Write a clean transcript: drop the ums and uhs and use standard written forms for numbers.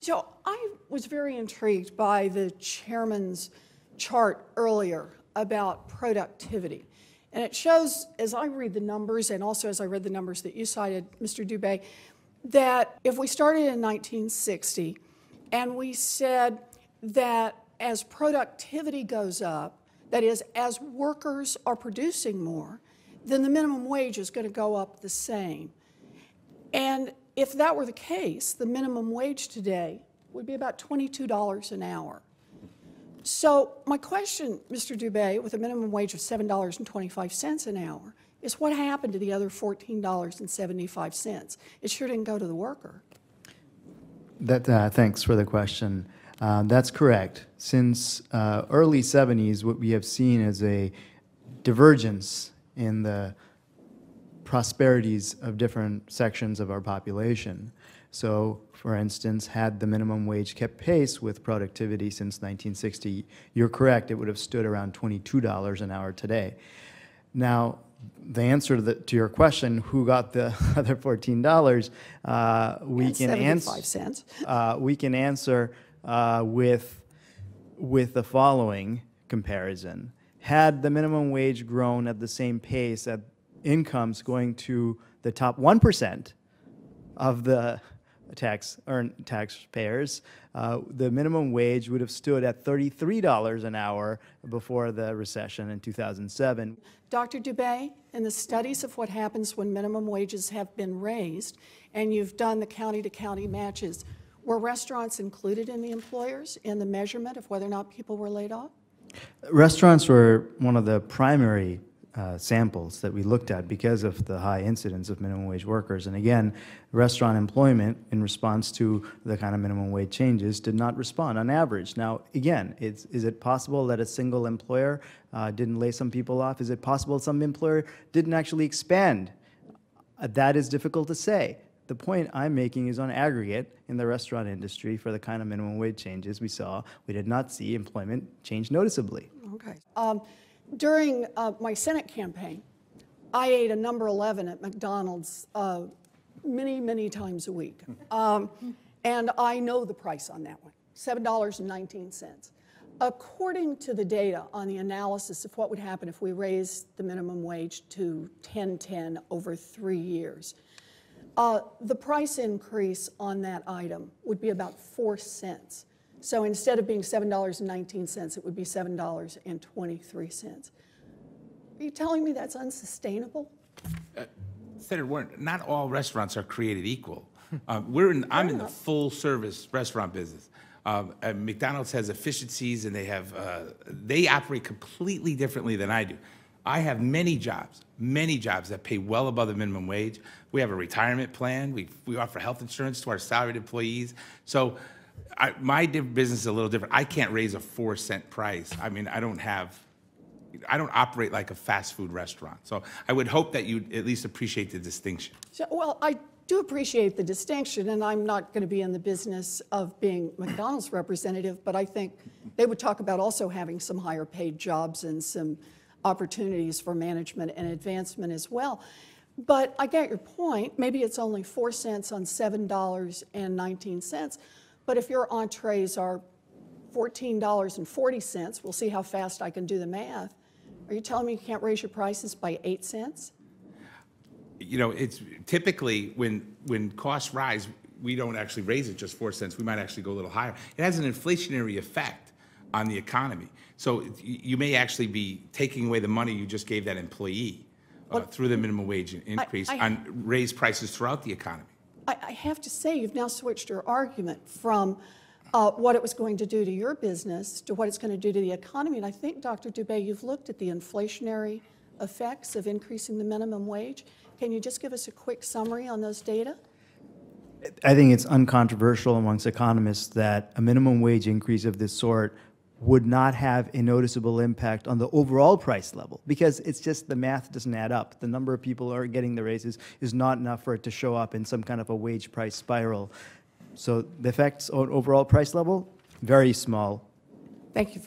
So I was very intrigued by the chairman's chart earlier about productivity. And it shows, as I read the numbers, and also as I read the numbers that you cited, Mr. Dube, that if we started in 1960 and we said that as productivity goes up, that is, as workers are producing more, then the minimum wage is going to go up the same. And if that were the case, the minimum wage today would be about $22 an hour. So my question, Mr. Dube, with a minimum wage of $7.25 an hour, is what happened to the other $14.75? It sure didn't go to the worker. Thanks for the question. That's correct. Since early 70s, what we have seen is a divergence in the prosperities of different sections of our population. So, for instance, had the minimum wage kept pace with productivity since 1960, you're correct, it would have stood around $22 an hour today. Now, the answer to your question, who got the other $14, we can answer with the following comparison. Had the minimum wage grown at the same pace at incomes going to the top 1% of the taxpayers, the minimum wage would have stood at $33 an hour before the recession in 2007. Dr. Dube, in the studies of what happens when minimum wages have been raised, and you've done the county-to-county matches, were restaurants included in the employers in the measurement of whether or not people were laid off? Restaurants were one of the primary samples that we looked at because of the high incidence of minimum wage workers. And again, restaurant employment in response to the kind of minimum wage changes did not respond on average. Now, again, is it possible that a single employer didn't lay some people off? Is it possible some employer didn't actually expand? That is difficult to say. The point I'm making is on aggregate in the restaurant industry for the kind of minimum wage changes we saw, we did not see employment change noticeably. Okay. During my Senate campaign, I ate a number 11 at McDonald's many, many times a week. And I know the price on that one, $7.19. According to the data on the analysis of what would happen if we raised the minimum wage to $10.10 over 3 years, the price increase on that item would be about 4 cents. So instead of being $7.19, it would be $7.23. Are you telling me that's unsustainable? Senator Warren, not all restaurants are created equal. I'm in the full-service restaurant business. McDonald's has efficiencies, and they operate completely differently than I do. I have many jobs that pay well above the minimum wage. We have a retirement plan. We offer health insurance to our salaried employees. So my business is a little different. I can't raise a 4-cent price. I mean, I don't operate like a fast food restaurant. So I would hope that you'd at least appreciate the distinction. So, well, I do appreciate the distinction, and I'm not going to be in the business of being McDonald's representative, but I think they would talk about also having some higher paid jobs and some opportunities for management and advancement as well. But I get your point. Maybe it's only 4 cents on $7.19. But if your entrees are $14.40, we'll see how fast I can do the math. Are you telling me you can't raise your prices by 8 cents? You know, it's typically when costs rise, we don't actually raise it just 4 cents. We might actually go a little higher. It has an inflationary effect on the economy. So you may actually be taking away the money you just gave that employee through the minimum wage increase and raise prices throughout the economy. I have to say, you've now switched your argument from what it was going to do to your business to what it's going to do to the economy. And I think, Dr. Dube, you've looked at the inflationary effects of increasing the minimum wage. Can you just give us a quick summary on those data? I think it's uncontroversial amongst economists that a minimum wage increase of this sort would not have a noticeable impact on the overall price level because it's just the math doesn't add up. The number of people who are getting the raises is not enough for it to show up in some kind of a wage price spiral. So the effects on overall price level, very small. Thank you very much.